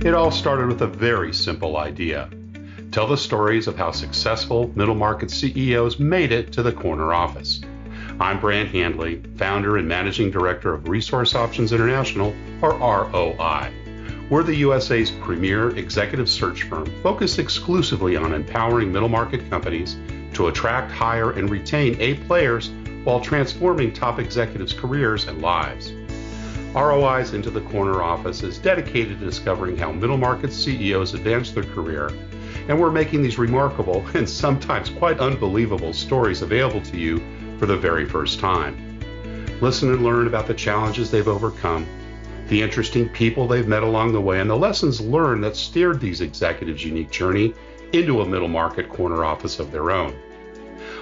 It all started with a very simple idea. Tell the stories of how successful middle market CEOs made it to the corner office. I'm Brant Handley, founder and managing director of Resource Options International, or ROI. We're the USA's premier executive search firm focused exclusively on empowering middle market companies to attract, hire, and retain A players while transforming top executives' careers and lives. ROI's Into the Corner office is dedicated to discovering how middle market CEOs advance their career, and we're making these remarkable and sometimes quite unbelievable stories available to you for the very first time. Listen and learn about the challenges they've overcome, the interesting people they've met along the way, and the lessons learned that steered these executives' unique journey into a middle market corner office of their own.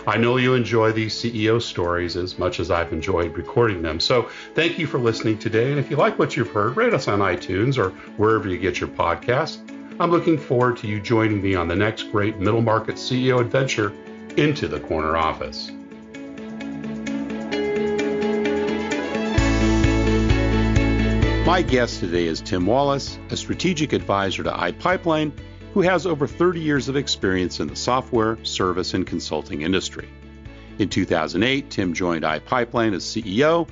I know you enjoy these CEO stories as much as I've enjoyed recording them, so thank you for listening today. And if you like what you've heard, rate us on iTunes or wherever you get your podcasts. I'm looking forward to you joining me on the next great middle market CEO adventure into the corner office. My guest today is Tim Wallace, a strategic advisor to iPipeline, who has over 30 years of experience in the software, service, and consulting industry. In 2008, Tim joined iPipeline as CEO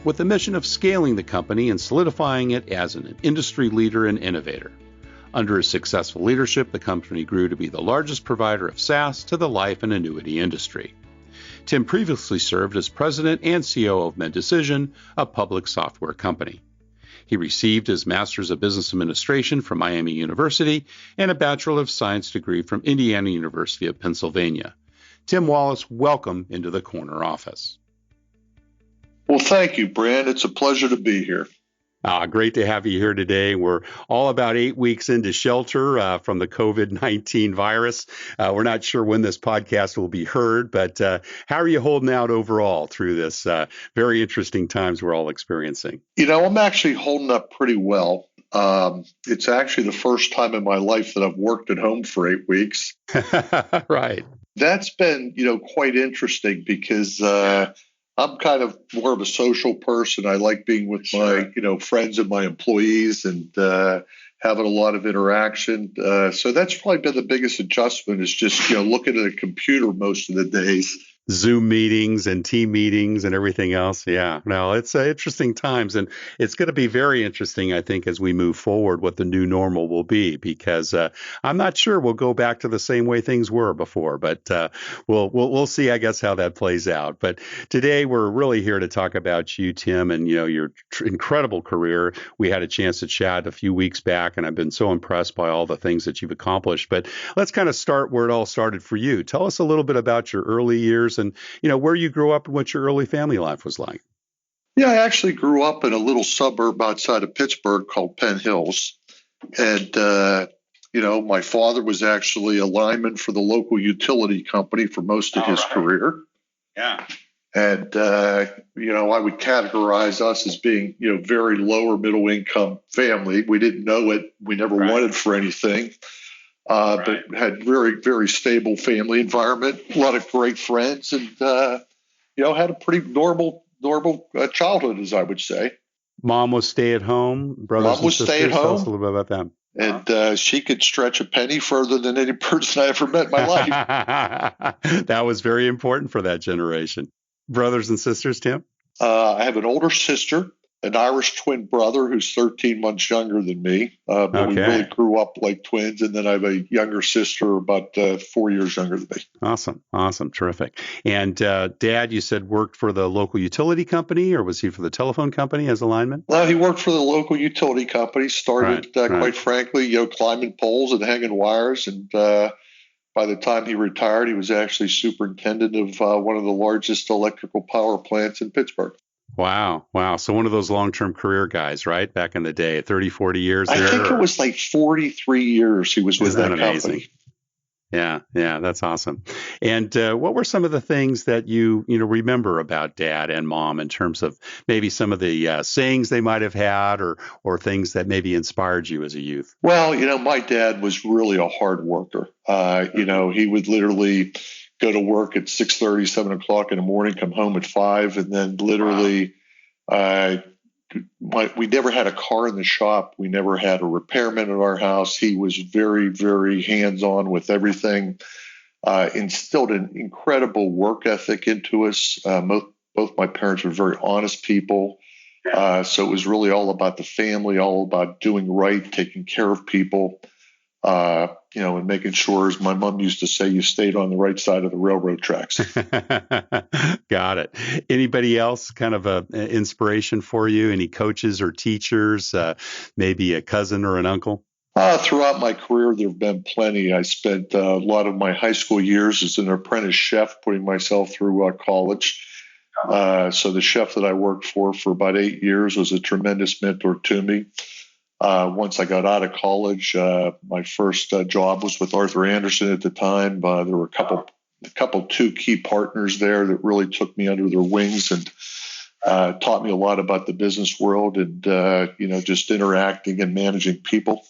with the mission of scaling the company and solidifying it as an industry leader and innovator. Under his successful leadership, the company grew to be the largest provider of SaaS to the life and annuity industry. Tim previously served as president and CEO of MEDecision, a public software company. He received his Master's of Business Administration from Miami University and a Bachelor of Science degree from Indiana University of Pennsylvania. Tim Wallace, welcome into the corner office. Well, thank you, Brand. It's a pleasure to be here. Great to have you here today. We're all about 8 weeks into shelter from the COVID-19 virus. We're not sure when this podcast will be heard, but how are you holding out overall through this very interesting times we're all experiencing? I'm actually holding up pretty well. It's actually the first time in my life that I've worked at home for 8 weeks. Right. That's been, quite interesting because I'm kind of more of a social person. I like being with my, friends and my employees and having a lot of interaction. So that's probably been the biggest adjustment is just, looking at a computer most of the days. Zoom meetings and team meetings and everything else. Yeah, no, it's interesting times, and it's going to be very interesting, I think, as we move forward, what the new normal will be, because I'm not sure we'll go back to the same way things were before, but we'll see, I guess, how that plays out. But today we're really here to talk about you, Tim, and your incredible career. We had a chance to chat a few weeks back, and I've been so impressed by all the things that you've accomplished. But let's kind of start where it all started for you. Tell us a little bit about your early years and where you grew up and what your early family life was like. Yeah, I actually grew up in a little suburb outside of Pittsburgh called Penn Hills. And, my father was actually a lineman for the local utility company for most of his career. Yeah. And, I would categorize us as being, very lower middle income family. We didn't know it. We never wanted for anything. But had very, very stable family environment, a lot of great friends, and, had a pretty normal childhood, as I would say. Mom was stay at home, brothers and sisters. Mom was stay at home. Tell us a little bit about them. And she could stretch a penny further than any person I ever met in my life. That was very important for that generation. Brothers and sisters, Tim? I have an older sister, an Irish twin brother who's 13 months younger than me. But we really grew up like twins. And then I have a younger sister about 4 years younger than me. Awesome. Terrific. And Dad, you said worked for the local utility company, or was he for the telephone company as a lineman? Well, he worked for the local utility company, started, quite frankly, climbing poles and hanging wires. And by the time he retired, he was actually superintendent of one of the largest electrical power plants in Pittsburgh. Wow. So one of those long-term career guys, right? Back in the day, 30, 40 years there? I think it was like 43 years he was with that company. Yeah, that's awesome. And what were some of the things that you remember about Dad and Mom in terms of maybe some of the sayings they might have had or things that maybe inspired you as a youth? Well, my dad was really a hard worker. He would literally go to work at 6:30, 7 o'clock in the morning, come home at 5, and then literally we never had a car in the shop. We never had a repairman at our house. He was very, very hands-on with everything. Instilled an incredible work ethic into us. Both my parents were very honest people. So it was really all about the family, all about doing right, taking care of people, and making sure, as my mom used to say, you stayed on the right side of the railroad tracks. Got it. Anybody else kind of a inspiration for you? Any coaches or teachers, maybe a cousin or an uncle? Throughout my career, there have been plenty. I spent a lot of my high school years as an apprentice chef, putting myself through college. So the chef that I worked for about 8 years was a tremendous mentor to me. Once I got out of college, my first job was with Arthur Andersen at the time. There were two key partners there that really took me under their wings and taught me a lot about the business world and, just interacting and managing people.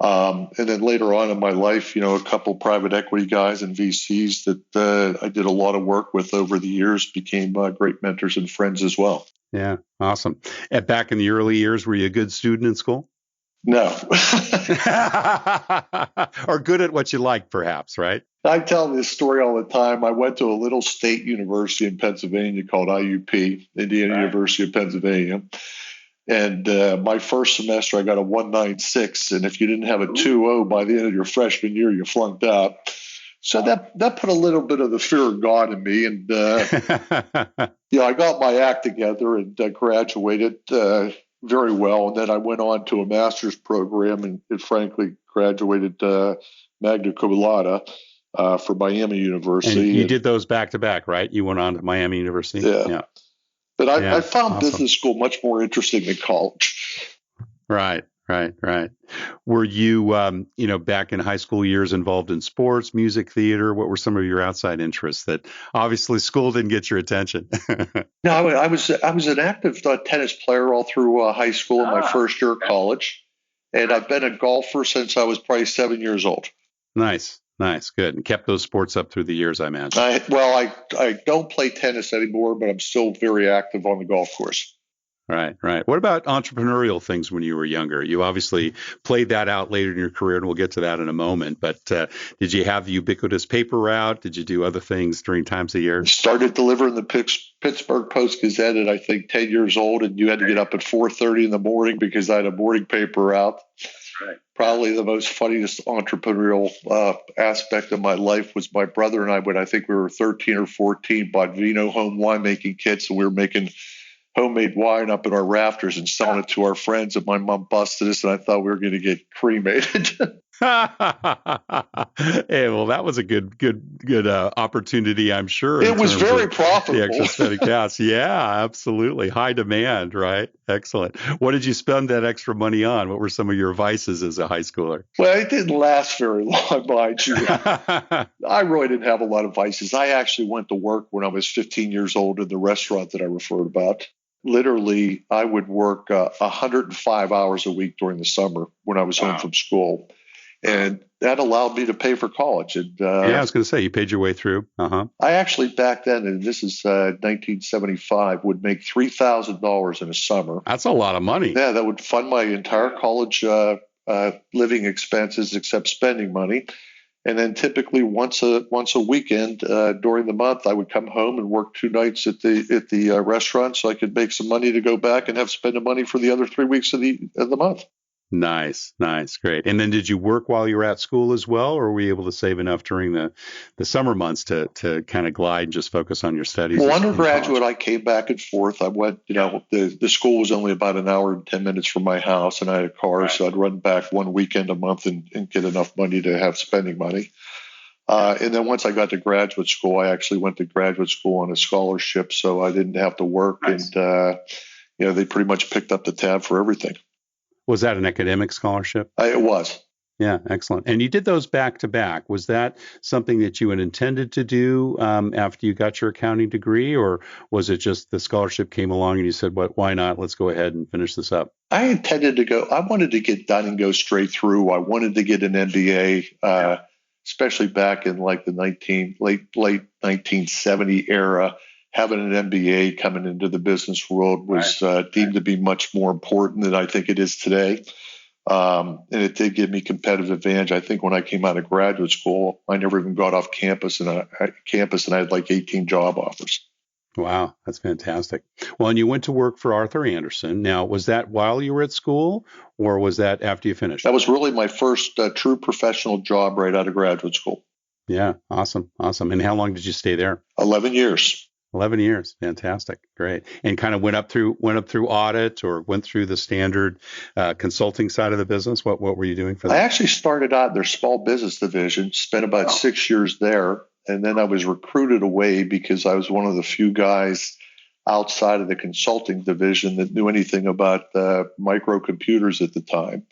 And then later on in my life, a couple private equity guys and VCs that I did a lot of work with over the years became great mentors and friends as well. Yeah, awesome. And back in the early years, were you a good student in school? No. Or good at what you like, perhaps, right? I tell this story all the time. I went to a little state university in Pennsylvania called IUP, Indiana University of Pennsylvania. And my first semester, I got a 196. And if you didn't have a 2.0 by the end of your freshman year, you flunked out. So that put a little bit of the fear of God in me. And, I got my act together and graduated very well. And then I went on to a master's program and frankly graduated magna cum laude for Miami University. And you did those back to back, right? You went on to Miami University? Yeah. But I found business school much more interesting than college. Right. Were you, back in high school years involved in sports, music, theater? What were some of your outside interests that obviously school didn't get your attention? No, I was an active tennis player all through high school and my first year of college. And I've been a golfer since I was probably 7 years old. Nice, good. And kept those sports up through the years, I imagine. I don't play tennis anymore, but I'm still very active on the golf course. Right. What about entrepreneurial things when you were younger? You obviously played that out later in your career, and we'll get to that in a moment. But did you have the ubiquitous paper route? Did you do other things during times of year? Started delivering the Pittsburgh Post-Gazette at, I think, 10 years old, and you had to get up at 4:30 in the morning because I had a morning paper route. That's right. Probably the most funniest entrepreneurial aspect of my life was my brother and I, when I think we were 13 or 14, bought Vino home winemaking kits, and we were making homemade wine up in our rafters and selling it to our friends. And my mom busted us, and I thought we were going to get cremated. Hey, well, that was a good opportunity, I'm sure. It was very profitable. The extra spending cash. Yeah, absolutely. High demand, right? Excellent. What did you spend that extra money on? What were some of your vices as a high schooler? Well, it didn't last very long, mind you. I really didn't have a lot of vices. I actually went to work when I was 15 years old in the restaurant that I referred about. Literally, I would work 105 hours a week during the summer when I was home from school. And that allowed me to pay for college. And I was going to say, you paid your way through. Uh-huh. I actually back then, and this is 1975, would make $3,000 in a summer. That's a lot of money. Yeah, that would fund my entire college living expenses except spending money. And then typically once a weekend during the month, I would come home and work 2 nights at the restaurant so I could make some money to go back and have spend the money for the other 3 weeks of the month. Nice, great. And then did you work while you were at school as well, or were you able to save enough during the summer months to kind of glide and just focus on your studies? Well, undergraduate, I came back and forth. I went, the school was only about an hour and 10 minutes from my house, and I had a car, so I'd run back one weekend a month and get enough money to have spending money. And then once I got to graduate school, I actually went to graduate school on a scholarship, so I didn't have to work. Nice. And, they pretty much picked up the tab for everything. Was that an academic scholarship? It was. Yeah, excellent. And you did those back to back. Was that something that you had intended to do after you got your accounting degree, or was it just the scholarship came along and you said, why not? Let's go ahead and finish this up. I intended to go. I wanted to get done and go straight through. I wanted to get an MBA, especially back in like the late 1970 era. having an MBA coming into the business world was deemed to be much more important than I think it is today. And it did give me competitive advantage. I think when I came out of graduate school, I never even got off campus, and I had like 18 job offers. Wow, that's fantastic. Well, and you went to work for Arthur Andersen. Now, was that while you were at school, or was that after you finished? That was really my first true professional job right out of graduate school. Yeah, awesome. And how long did you stay there? 11 years. 11 years. Fantastic. Great. And kind of went up through audit, or went through the standard consulting side of the business. What were you doing for that? I actually started out in their small business division, spent about 6 years there. And then I was recruited away because I was one of the few guys outside of the consulting division that knew anything about microcomputers at the time.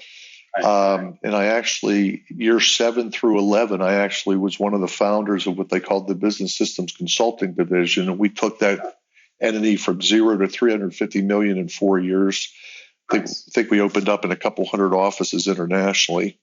And I actually, year 7 through 11, I actually was one of the founders of what they called the Business Systems Consulting Division. And we took that entity from 0 to 350 million in 4 years. I think we opened up in a couple hundred offices internationally.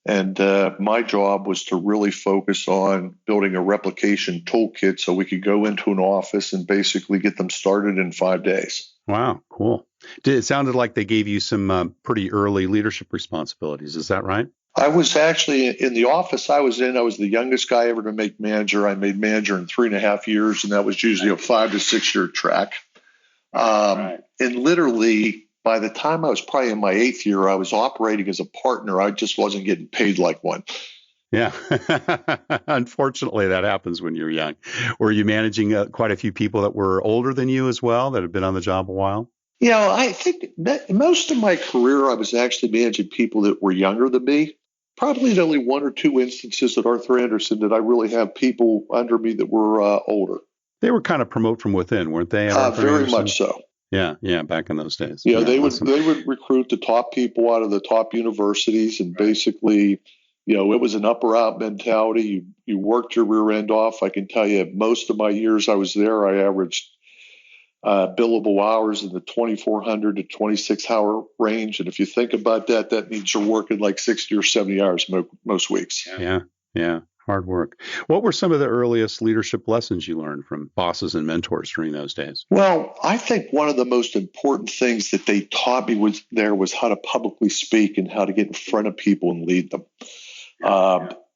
And my job was to really focus on building a replication toolkit so we could go into an office and basically get them started in 5 days. Wow, cool. It sounded like they gave you some pretty early leadership responsibilities. Is that right? I was actually in the office I was in. I was the youngest guy ever to make manager. I made manager in 3.5 years, and that was usually a 5 to 6 year track. And literally, by the time I was probably in my 8th year, I was operating as a partner. I just wasn't getting paid like one. Yeah. Unfortunately, that happens when you're young. Were you managing quite a few people that were older than you as well, that have been on the job a while? I think that most of my career, I was actually managing people that were younger than me. Probably in only 1 or 2 instances at Arthur Andersen did I really have people under me that were older. They were kind of promote from within, weren't they? Very much so. Yeah, back in those days. They would recruit the top people out of the top universities, and basically, it was an up or out mentality. You worked your rear end off. I can tell you, most of my years I was there, I averaged billable hours in the 2,400 to 26-hour range. And if you think about that, that means you're working like 60 or 70 hours most weeks. Yeah. Hard work. What were some of the earliest leadership lessons you learned from bosses and mentors during those days? Well, I think one of the most important things that they taught me was how to publicly speak and how to get in front of people and lead them.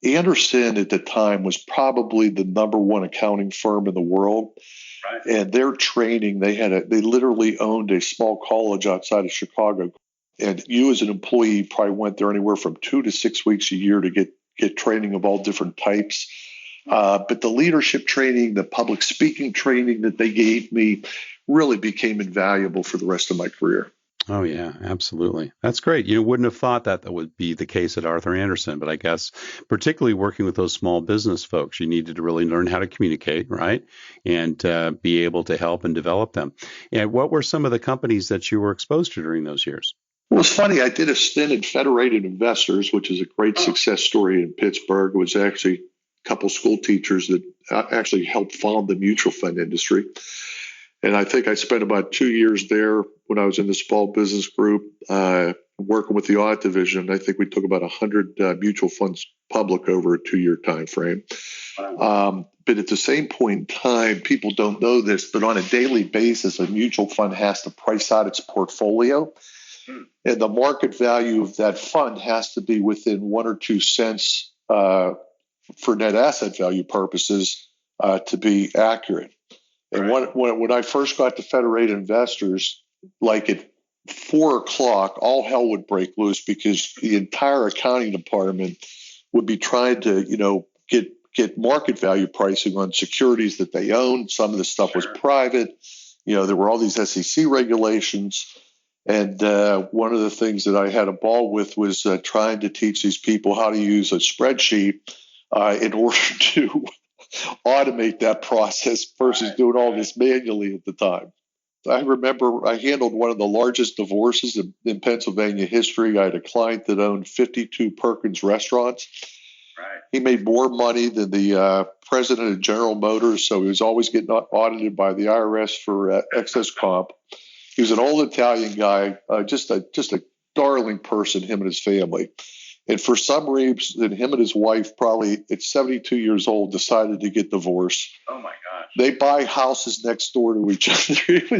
Andersen at the time was probably the number one accounting firm in the world. Right. And their training, they literally owned a small college outside of Chicago. And you as an employee probably went there anywhere from 2 to 6 weeks a year to get training of all different types. But the leadership training, the public speaking training that they gave me really became invaluable for the rest of my career. Oh, yeah, absolutely. That's great. You wouldn't have thought that would be the case at Arthur Andersen, but I guess particularly working with those small business folks, you needed to really learn how to communicate, right? And be able to help and develop them. And what were some of the companies that you were exposed to during those years? Well, it's funny. I did a stint at Federated Investors, which is a great success story in Pittsburgh. It was actually a couple school teachers that actually helped found the mutual fund industry. And I think I spent about 2 years there when I was in the small business group, working with the audit division. I think we took about 100 mutual funds public over a 2-year time frame. But at the same point in time, people don't know this, but on a daily basis, a mutual fund has to price out its portfolio. And the market value of that fund has to be within 1 or 2 cents for net asset value purposes to be accurate. And when I first got to Federated Investors, like at 4 o'clock, all hell would break loose because the entire accounting department would be trying to, get market value pricing on securities that they owned. Some of the stuff was private. There were all these SEC regulations. And one of the things that I had a ball with was trying to teach these people how to use a spreadsheet in order to automate that process versus doing all this manually at the time. I remember I handled one of the largest divorces in Pennsylvania history. I had a client that owned 52 Perkins restaurants. Right. He made more money than the president of General Motors, so he was always getting audited by the IRS for excess comp. He was an old Italian guy, just a darling person, him and his family. And for some reason, him and his wife, probably at 72 years old, decided to get divorced. Oh my gosh. They buy houses next door to each other. It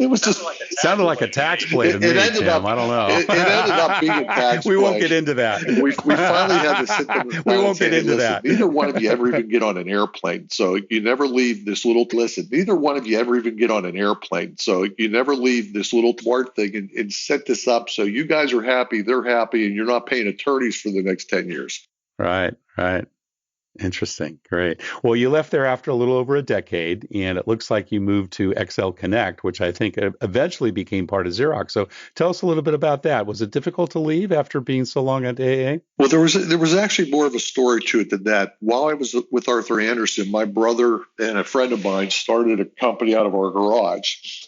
was just sounded like a tax play to me, Tim. I don't know. It ended up being a tax play. We won't get into that. We finally had to sit them. We won't get into that. Neither one of you ever even get on an airplane, so you never leave this little. Listen, neither one of you ever even get on an airplane, so you never leave this little smart thing and set this up so you guys are happy, they're happy, and you're not paying attorneys for the next 10 years. Right. Interesting. Great. Well, you left there after a little over a decade, and it looks like you moved to XL Connect, which I think eventually became part of Xerox. So tell us a little bit about that. Was it difficult to leave after being so long at AA? Well, there was actually more of a story to it than that. While I was with Arthur Andersen, my brother and a friend of mine started a company out of our garage.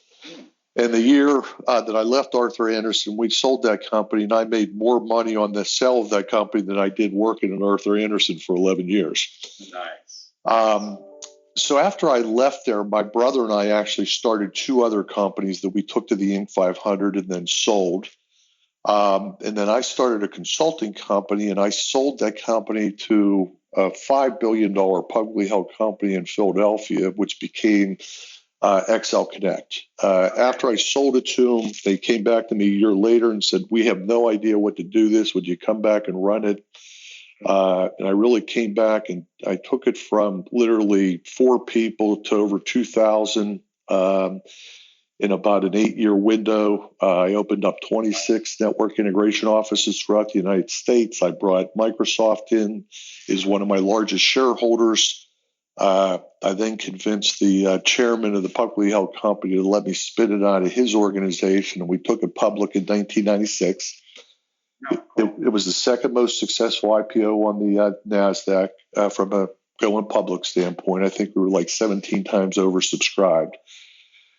And the year that I left Arthur Andersen, we sold that company, and I made more money on the sale of that company than I did working at Arthur Andersen for 11 years. Nice. So after I left there, my brother and I actually started two other companies that we took to the Inc. 500 and then sold. And then I started a consulting company, and I sold that company to a $5 billion publicly held company in Philadelphia, which became XL Connect. After I sold it to them, they came back to me a year later and said, "We have no idea what to do this. Would you come back and run it?" And I really came back, and I took it from literally 4 people to over 2,000 in about an 8-year window. I opened up 26 network integration offices throughout the United States. I brought Microsoft in as one of my largest shareholders. I then convinced the chairman of the publicly held company to let me spin it out of his organization, and we took it public in 1996. It was the second most successful IPO on the NASDAQ from a going public standpoint. I think we were like 17 times oversubscribed.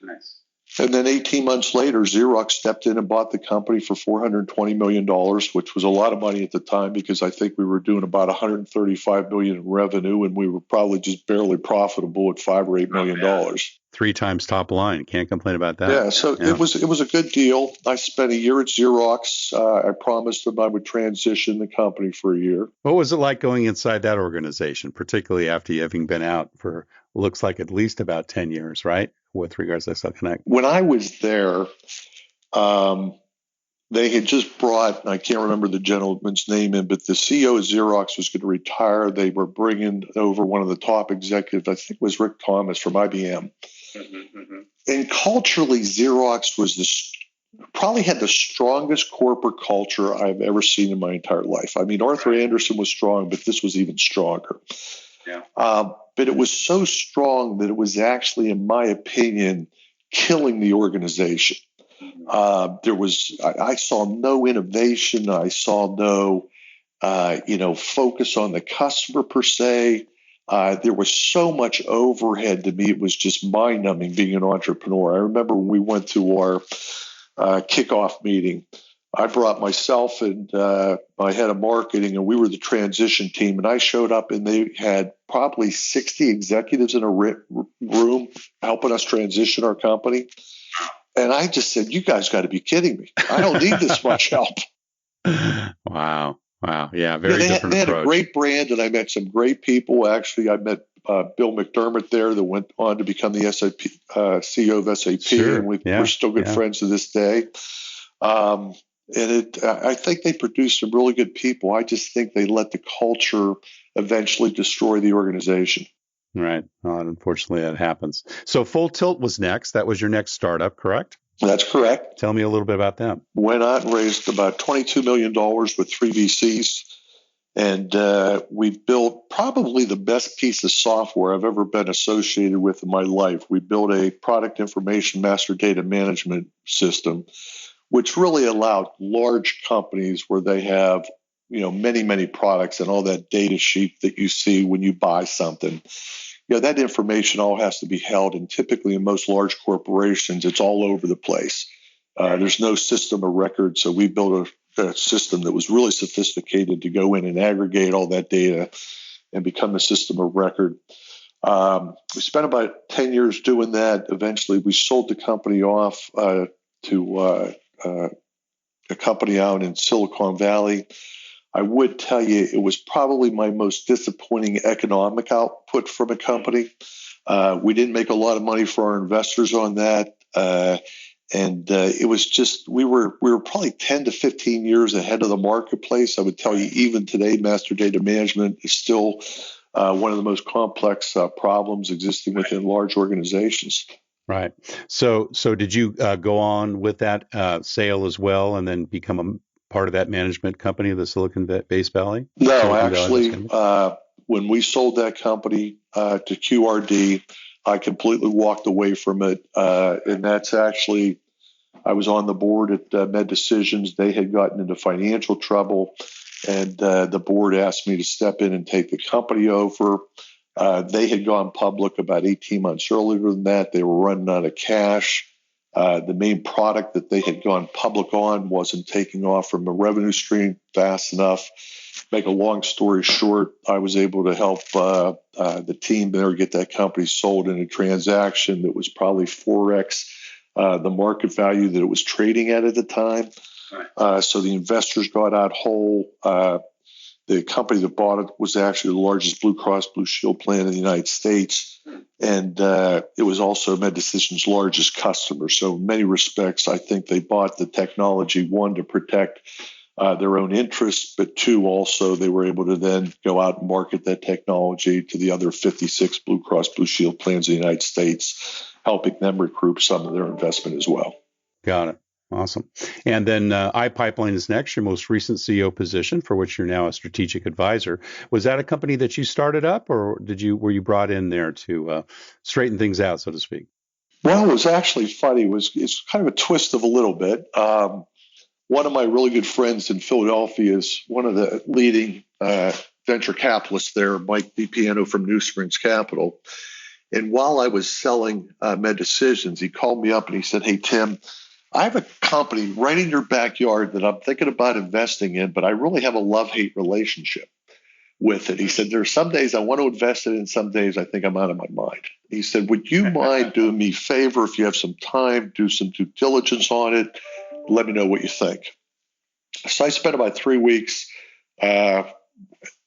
Nice. And then 18 months later, Xerox stepped in and bought the company for $420 million, which was a lot of money at the time because I think we were doing about $135 million in revenue, and we were probably just barely profitable at $5 or $8 million. 3 times top line. Can't complain about that. Yeah, so it was a good deal. I spent a year at Xerox. I promised them I would transition the company for a year. What was it like going inside that organization, particularly after you having been out for looks like at least about 10 years, right? With regards to XL Connect. When I was there, they had just brought, I can't remember the gentleman's name in, but the CEO of Xerox was going to retire. They were bringing over one of the top executives, I think it was Rick Thomas from IBM. Mm-hmm. And culturally, Xerox was probably had the strongest corporate culture I've ever seen in my entire life. I mean, Arthur Andersen was strong, but this was even stronger. Yeah. But it was so strong that it was actually, in my opinion, killing the organization. I saw no innovation. I saw no, focus on the customer per se. There was so much overhead to me. It was just mind-numbing being an entrepreneur. I remember when we went to our kickoff meeting, I brought myself and my head of marketing, and we were the transition team. And I showed up, and they had probably 60 executives in a room helping us transition our company. And I just said, "You guys got to be kidding me. I don't need this much help." Wow. Yeah, very different they had approach. a great brand, and I met some great people. Actually, I met Bill McDermott there that went on to become the SAP CEO of SAP. Sure. And we're still good friends to this day. I think they produced some really good people. I just think they let the culture eventually destroy the organization. Right. Unfortunately, that happens. So FullTilt was next. That was your next startup, correct? That's correct. Tell me a little bit about them. Went out and raised about $22 million with 3 VCs. And we built probably the best piece of software I've ever been associated with in my life. We built a product information master data management system, which really allowed large companies where they have, many, many products and all that data sheet that you see when you buy something. That information all has to be held. And typically in most large corporations, it's all over the place. There's no system of record. So we built a system that was really sophisticated to go in and aggregate all that data and become a system of record. We spent about 10 years doing that. Eventually, we sold the company off to a company out in Silicon Valley. I would tell you it was probably my most disappointing economic output from a company. We didn't make a lot of money for our investors on that. It was just we were probably 10 to 15 years ahead of the marketplace. I would tell you even today, master data management is still one of the most complex problems existing within large organizations. Right. So did you go on with that sale as well, and then become a part of that management company, the Silicon Valley? No, actually, when we sold that company to QRD, I completely walked away from it. And that's actually, I was on the board at MEDecision. They had gotten into financial trouble, and the board asked me to step in and take the company over. They had gone public about 18 months earlier than that. They were running out of cash. The main product that they had gone public on wasn't taking off from a revenue stream fast enough. Make a long story short, I was able to help the team there get that company sold in a transaction that was probably 4x the market value that it was trading at the time. So the investors got out whole. The company that bought it was actually the largest Blue Cross Blue Shield plan in the United States. And it was also MEDecision's largest customer. So in many respects, I think they bought the technology, one, to protect their own interests, but two, also they were able to then go out and market that technology to the other 56 Blue Cross Blue Shield plans in the United States, helping them recruit some of their investment as well. Got it. Awesome. And then iPipeline is next, your most recent CEO position, for which you're now a strategic advisor. Was that a company that you started up, or were you brought in there to straighten things out, so to speak? Well, it was actually funny. It's kind of a twist of a little bit. One of my really good friends in Philadelphia is one of the leading venture capitalists there, Mike DiPiano from New Springs Capital. And while I was selling MEDecision, he called me up and he said, "Hey, Tim, I have a company right in your backyard that I'm thinking about investing in, but I really have a love-hate relationship with it." He said, "There's some days I want to invest in it, and some days I think I'm out of my mind." He said, "Would you mind doing me a favor if you have some time, do some due diligence on it? Let me know what you think." So I spent about 3 weeks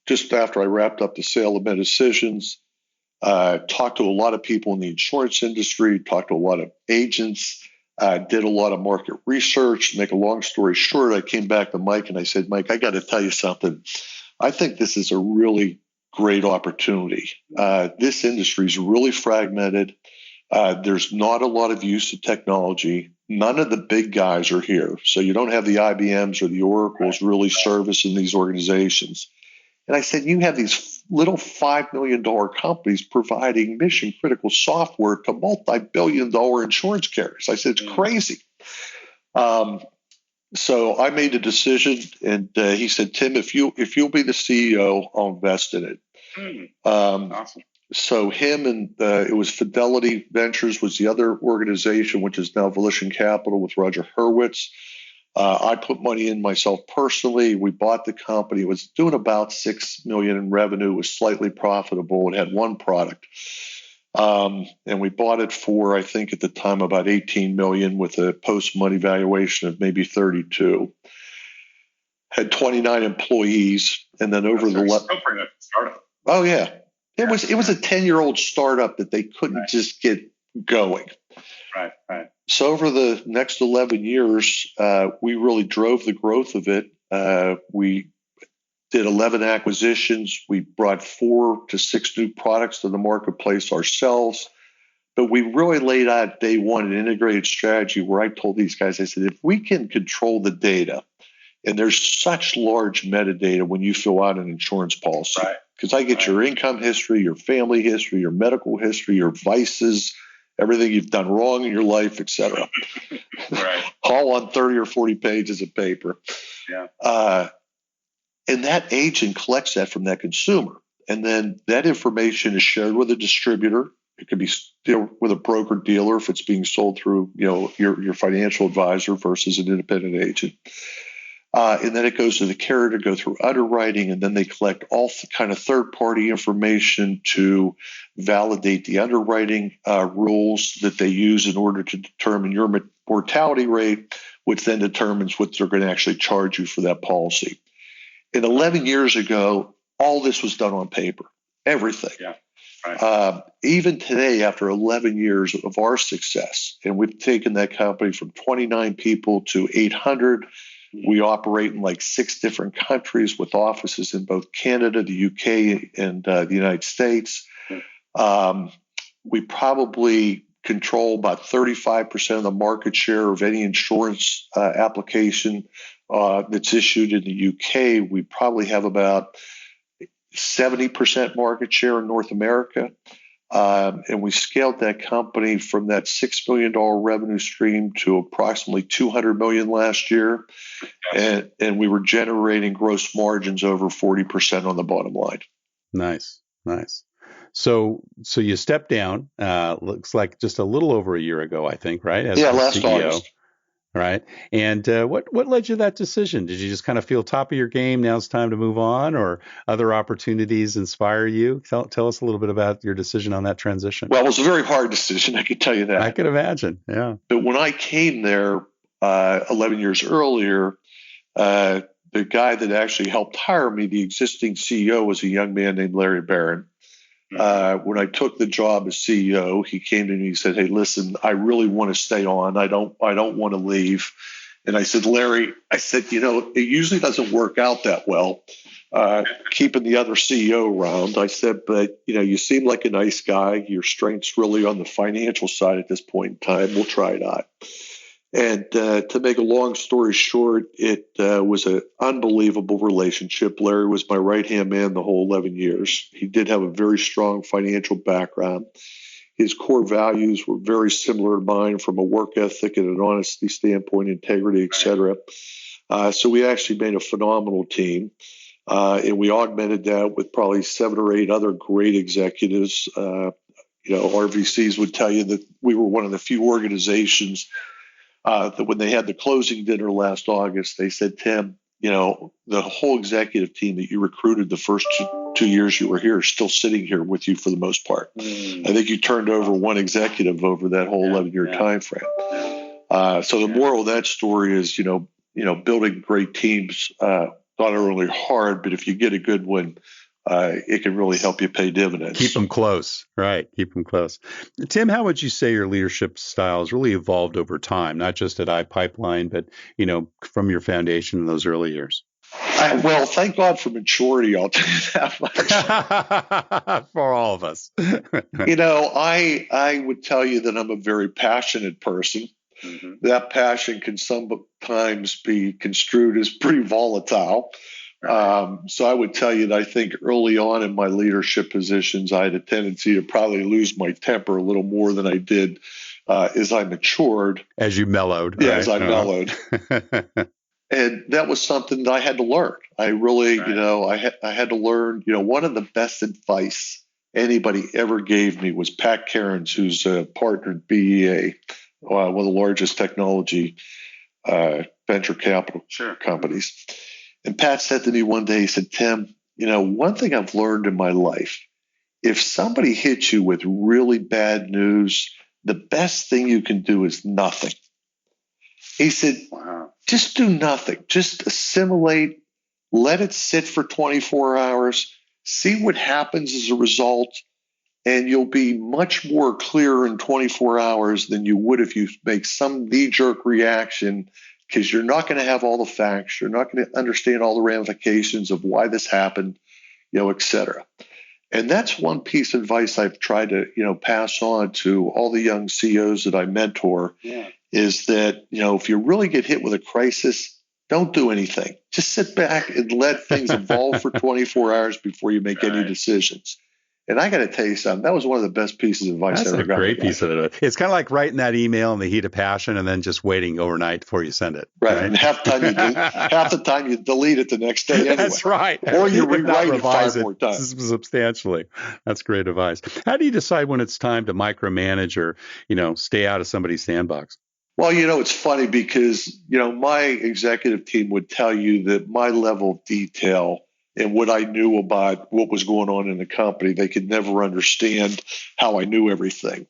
just after I wrapped up the sale of MEDecision, talked to a lot of people in the insurance industry, talked to a lot of agents, did a lot of market research. Make a long story short, I came back to Mike and I said, "Mike, I got to tell you something. I think this is a really great opportunity. This industry is really fragmented. There's not a lot of use of technology. None of the big guys are here. So you don't have the IBMs or the Oracles really servicing these organizations." And I said, "You have these little $5 million companies providing mission critical software to multi-billion-dollar insurance carriers." I said, "It's crazy." So I made a decision, and he said, "Tim, if you'll be the CEO, I'll invest in it." Awesome. So him and it was Fidelity Ventures was the other organization, which is now Volition Capital with Roger Hurwitz. I put money in myself personally. We bought the company. It was doing about $6 million in revenue. It was slightly profitable. It had one product. And we bought it for, I think at the time, about $18 million with a post-money valuation of maybe 32. Had 29 employees. And then over the startup. Oh, yeah. It was a 10-year-old startup that they couldn't just get going. Right. So over the next 11 years, we really drove the growth of it. We did 11 acquisitions. We brought 4 to 6 new products to the marketplace ourselves. But we really laid out day one an integrated strategy where I told these guys, I said, if we can control the data, and there's such large metadata when you fill out an insurance policy, because I get your income history, your family history, your medical history, your vices, everything you've done wrong in your life, et cetera. All on 30 or 40 pages of paper. Yeah. And that agent collects that from that consumer. And then that information is shared with a distributor. It could be with a broker dealer if it's being sold through, your financial advisor versus an independent agent. And then it goes to the carrier to go through underwriting, and then they collect all kind of third-party information to validate the underwriting rules that they use in order to determine your mortality rate, which then determines what they're going to actually charge you for that policy. And 11 years ago, all this was done on paper, everything. Yeah. Right. Even today, after 11 years of our success, and we've taken that company from 29 people to 800. We operate in like 6 different countries with offices in both Canada, the UK, and the United States. We probably control about 35% of the market share of any insurance application that's issued in the UK. We probably have about 70% market share in North America. And we scaled that company from that $6 million revenue stream to approximately $200 million last year. And we were generating gross margins over 40% on the bottom line. Nice. So you stepped down, looks like just a little over a year ago, I think, right? As last CEO. August. Right. And what led you to that decision? Did you just kind of feel top of your game, now it's time to move on, or other opportunities inspire you? Tell us a little bit about your decision on that transition. Well, it was a very hard decision, I can tell you that. I could imagine, yeah. But when I came there 11 years earlier, the guy that actually helped hire me, the existing CEO, was a young man named Larry Barron. When I took the job as CEO, he came to me and he said, "Hey, listen, I really want to stay on. I don't want to leave." And I said, "Larry," I said, it usually doesn't work out that well, keeping the other CEO around. I said, "But, you seem like a nice guy. Your strength's really on the financial side at this point in time. We'll try it out." And to make a long story short, it was an unbelievable relationship. Larry was my right-hand man the whole 11 years. He did have a very strong financial background. His core values were very similar to mine from a work ethic and an honesty standpoint, integrity, et cetera. So we actually made a phenomenal team. And we augmented that with probably 7 or 8 other great executives. RVCs would tell you that we were one of the few organizations that when they had the closing dinner last August, they said, "Tim, the whole executive team that you recruited the first 2 years you were here is still sitting here with you for the most part." I think you turned over one executive over that whole 11-year time frame. So the moral of that story is, building great teams, not only hard, but if you get a good one, it can really help you pay dividends. Keep them close, right? Keep them close. Tim, how would you say your leadership style has really evolved over time, not just at iPipeline, but, from your foundation in those early years? Well, thank God for maturity, I'll tell you that much. For all of us. I would tell you that I'm a very passionate person. Mm-hmm. That passion can sometimes be construed as pretty volatile. So I would tell you that I think early on in my leadership positions, I had a tendency to probably lose my temper a little more than I did as I matured. As you mellowed. Yeah, right? as I mellowed. And that was something that I had to learn. I really, I had to learn, one of the best advice anybody ever gave me was Pat Cairns, who's a partner at BEA, one of the largest technology venture capital companies. And Pat said to me one day, he said, "Tim, one thing I've learned in my life, if somebody hits you with really bad news, the best thing you can do is nothing." He said, "Just do nothing. Just assimilate, let it sit for 24 hours, see what happens as a result, and you'll be much more clear in 24 hours than you would if you make some knee-jerk reaction, because you're not going to have all the facts. You're not going to understand all the ramifications of why this happened, et cetera." And that's one piece of advice I've tried to, pass on to all the young CEOs that I mentor, is that, if you really get hit with a crisis, don't do anything. Just sit back and let things evolve for 24 hours before you make any decisions. And I got to tell you something, that was one of the best pieces of advice I ever got. That's a great piece of advice. It's kind of like writing that email in the heat of passion and then just waiting overnight before you send it. Right. And half the time you delete it the next day anyway. That's right. Or you rewrite it 5 more times. Substantially. That's great advice. How do you decide when it's time to micromanage or, stay out of somebody's sandbox? Well, it's funny because, my executive team would tell you that my level of detail and what I knew about what was going on in the company, they could never understand how I knew everything.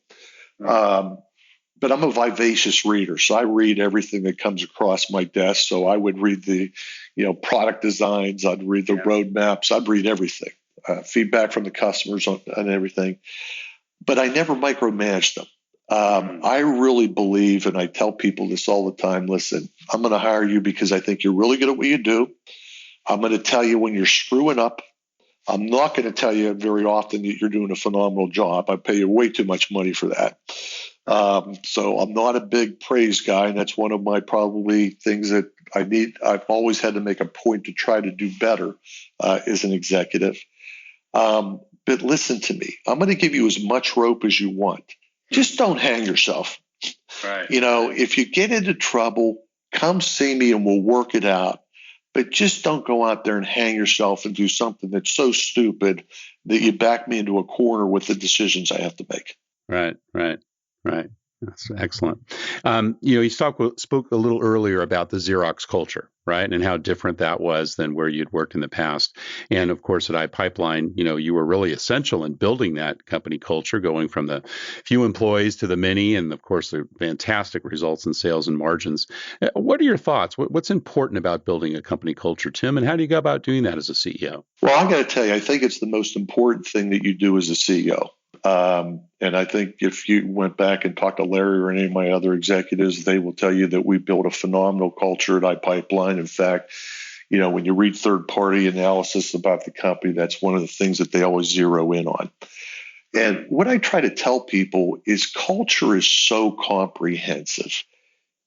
but I'm a vivacious reader, so I read everything that comes across my desk. So I would read the, product designs, I'd read the roadmaps, I'd read everything, feedback from the customers on everything. But I never micromanage them. I really believe, and I tell people this all the time, listen, I'm going to hire you because I think you're really good at what you do. I'm going to tell you when you're screwing up. I'm not going to tell you very often that you're doing a phenomenal job. I pay you way too much money for that. So I'm not a big praise guy, and that's one of my probably things that I need. I've always had to make a point to try to do better as an executive. But listen to me. I'm going to give you as much rope as you want. Just don't hang yourself. Right. If you get into trouble, come see me and we'll work it out. But just don't go out there and hang yourself and do something that's so stupid that you back me into a corner with the decisions I have to make. Right. That's excellent. You spoke a little earlier about the Xerox culture, right, and how different that was than where you'd worked in the past. And of course, at iPipeline, you were really essential in building that company culture, going from the few employees to the many, and of course, the fantastic results in sales and margins. What are your thoughts? What's important about building a company culture, Tim, and how do you go about doing that as a CEO? Well, I got to tell you, I think it's the most important thing that you do as a CEO. And I think if you went back and talked to Larry or any of my other executives, they will tell you that we built a phenomenal culture at iPipeline. In fact, when you read third-party analysis about the company, that's one of the things that they always zero in on. And what I try to tell people is culture is so comprehensive.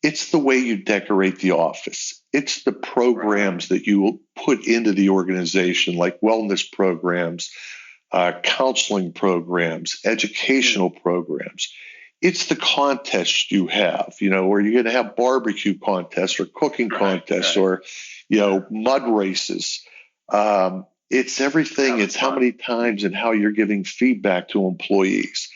It's the way you decorate the office. It's the programs that you will put into the organization, like wellness programs, counseling programs, educational programs. It's the contests you have, where you're going to have barbecue contests or cooking contests or, mud races. It's everything. It's how many times and how you're giving feedback to employees.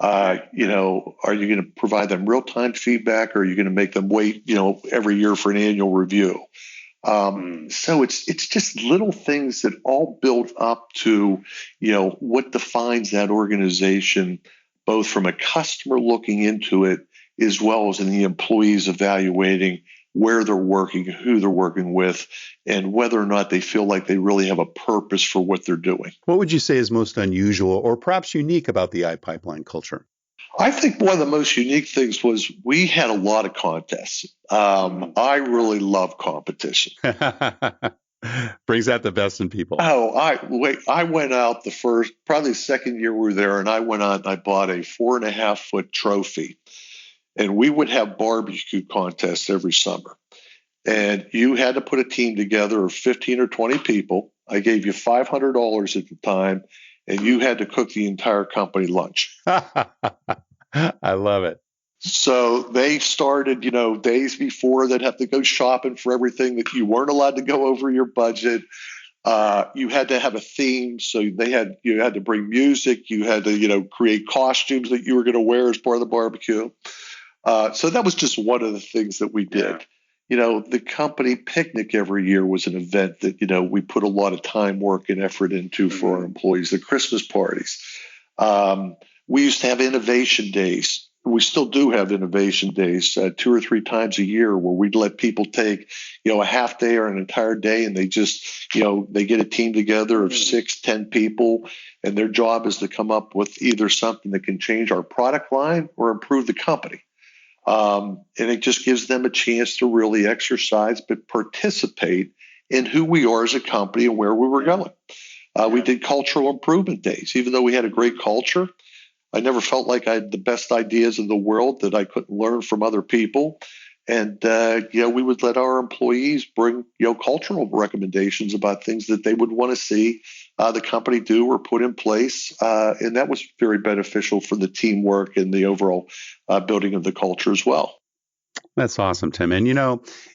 Are you going to provide them real-time feedback, or are you going to make them wait, every year for an annual review? So it's just little things that all build up to, what defines that organization, both from a customer looking into it, as well as in the employees evaluating where they're working, who they're working with, and whether or not they feel like they really have a purpose for what they're doing. What would you say is most unusual or perhaps unique about the iPipeline culture? I think one of the most unique things was we had a lot of contests. I really love competition. Brings out the best in people. I went out probably the second year we were there, and I went out and I bought a 4.5-foot trophy. And we would have barbecue contests every summer. And you had to put a team together of 15 or 20 people. I gave you $500 at the time, and you had to cook the entire company lunch. I love it. So they started, days before they'd have to go shopping for everything, that you weren't allowed to go over your budget. You had to have a theme. So you had to bring music. You had to, create costumes that you were going to wear as part of the barbecue. So that was just one of the things that we did. The company picnic every year was an event that, we put a lot of time, work, and effort into for our employees. The Christmas parties. We used to have innovation days. We still do have innovation days 2 or 3 times a year, where we'd let people take, a half day or an entire day, and they just, they get a team together of 6, 10 people, and their job is to come up with either something that can change our product line or improve the company. And it just gives them a chance to really exercise, but participate in who we are as a company and where we were going. We did cultural improvement days. Even though we had a great culture, I never felt like I had the best ideas in the world that I couldn't learn from other people. And, we would let our employees bring, cultural recommendations about things that they would want to see the company do or put in place. And that was very beneficial for the teamwork and the overall building of the culture as well. That's awesome, Tim. And,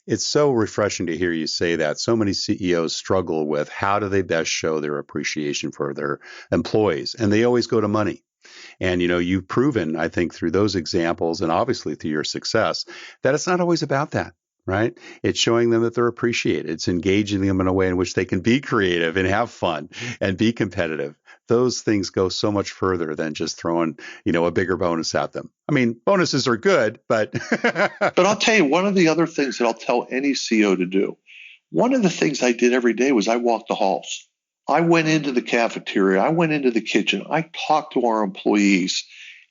it's so refreshing to hear you say that. So many CEOs struggle with how do they best show their appreciation for their employees, and they always go to money. And, you've proven, I think, through those examples and obviously through your success, that it's not always about that, right? It's showing them that they're appreciated. It's engaging them in a way in which they can be creative and have fun and be competitive. those things go so much further than just throwing, a bigger bonus at them. I mean, bonuses are good, but but I'll tell you, one of the other things that I'll tell any CEO to do, one of the things I did every day was I walked the halls. I went into the cafeteria. I went into the kitchen. I talked to our employees,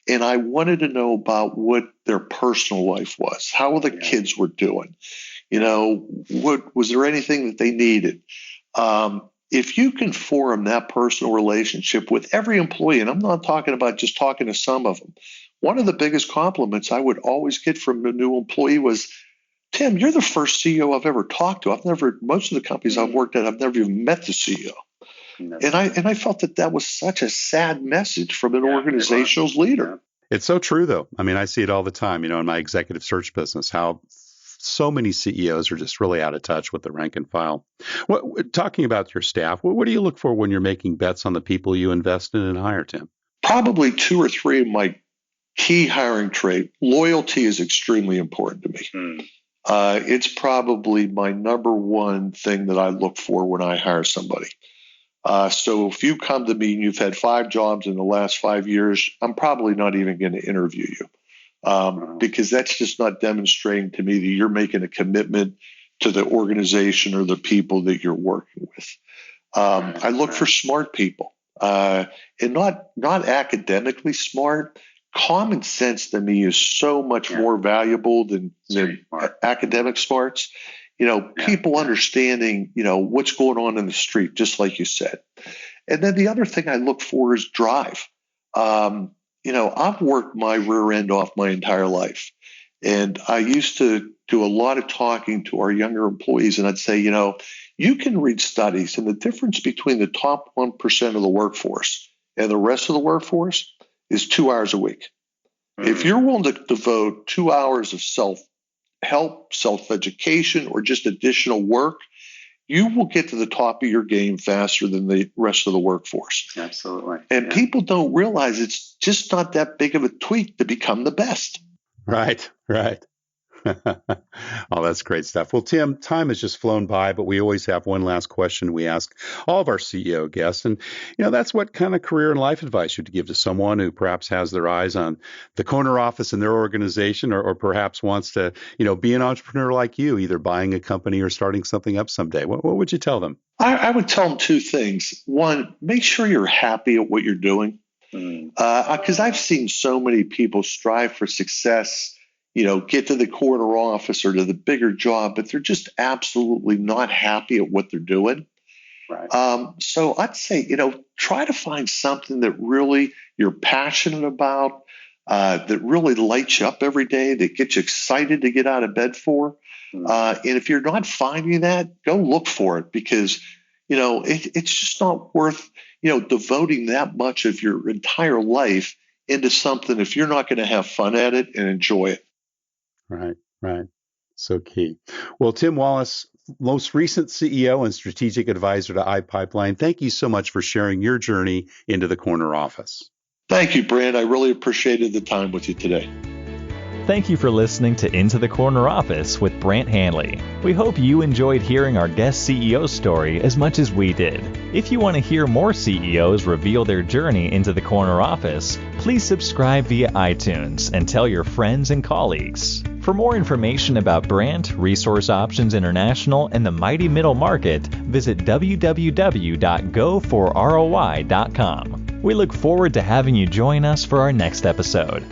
and I wanted to know about what their personal life was, how the kids were doing. What was there anything that they needed? If you can form that personal relationship with every employee, and I'm not talking about just talking to some of them, one of the biggest compliments I would always get from a new employee was, Tim, you're the first CEO I've ever talked to. Most of the companies I've worked at, I've never even met the CEO. And I felt that was such a sad message from an organizational leader. It's so true, though. I mean, I see it all the time, in my executive search business, how so many CEOs are just really out of touch with the rank and file. Talking about your staff, what do you look for when you're making bets on the people you invest in and hire, Tim? Probably 2 or 3 of my key hiring trait. Loyalty is extremely important to me. It's probably my number one thing that I look for when I hire somebody. So if you come to me and you've had 5 jobs in the last 5 years, I'm probably not even going to interview you because that's just not demonstrating to me that you're making a commitment to the organization or the people that you're working with. I look for smart people and not academically smart. Common sense to me is so much more valuable than academic smarts. People understanding, what's going on in the street, just like you said. And then the other thing I look for is drive. I've worked my rear end off my entire life. And I used to do a lot of talking to our younger employees. And I'd say, you can read studies, and the difference between the top 1% of the workforce and the rest of the workforce is 2 hours a week. If you're willing to devote 2 hours of self-help, self-education, or just additional work, you will get to the top of your game faster than the rest of the workforce. Absolutely. And people don't realize it's just not that big of a tweak to become the best. Right. Oh, that's great stuff. Well, Tim, time has just flown by, but we always have one last question we ask all of our CEO guests. And, that's what kind of career and life advice you'd give to someone who perhaps has their eyes on the corner office in their organization or perhaps wants to, be an entrepreneur like you, either buying a company or starting something up someday. What would you tell them? I would tell them 2 things. One, make sure you're happy at what you're doing. Because I've seen so many people strive for success, get to the corner office or to the bigger job, but they're just absolutely not happy at what they're doing. Right. So I'd say, try to find something that really you're passionate about, that really lights you up every day, that gets you excited to get out of bed for. And if you're not finding that, go look for it because, it's just not worth, devoting that much of your entire life into something if you're not going to have fun at it and enjoy it. Right. So key. Well, Tim Wallace, most recent CEO and strategic advisor to iPipeline, thank you so much for sharing your journey into the corner office. Thank you, Brand. I really appreciated the time with you today. Thank you for listening to Into the Corner Office with Brant Hanley. We hope you enjoyed hearing our guest CEO story as much as we did. If you want to hear more CEOs reveal their journey into the corner office, please subscribe via iTunes and tell your friends and colleagues. For more information about Brant, Resource Options International, and the mighty middle market, visit www.goforroi.com. We look forward to having you join us for our next episode.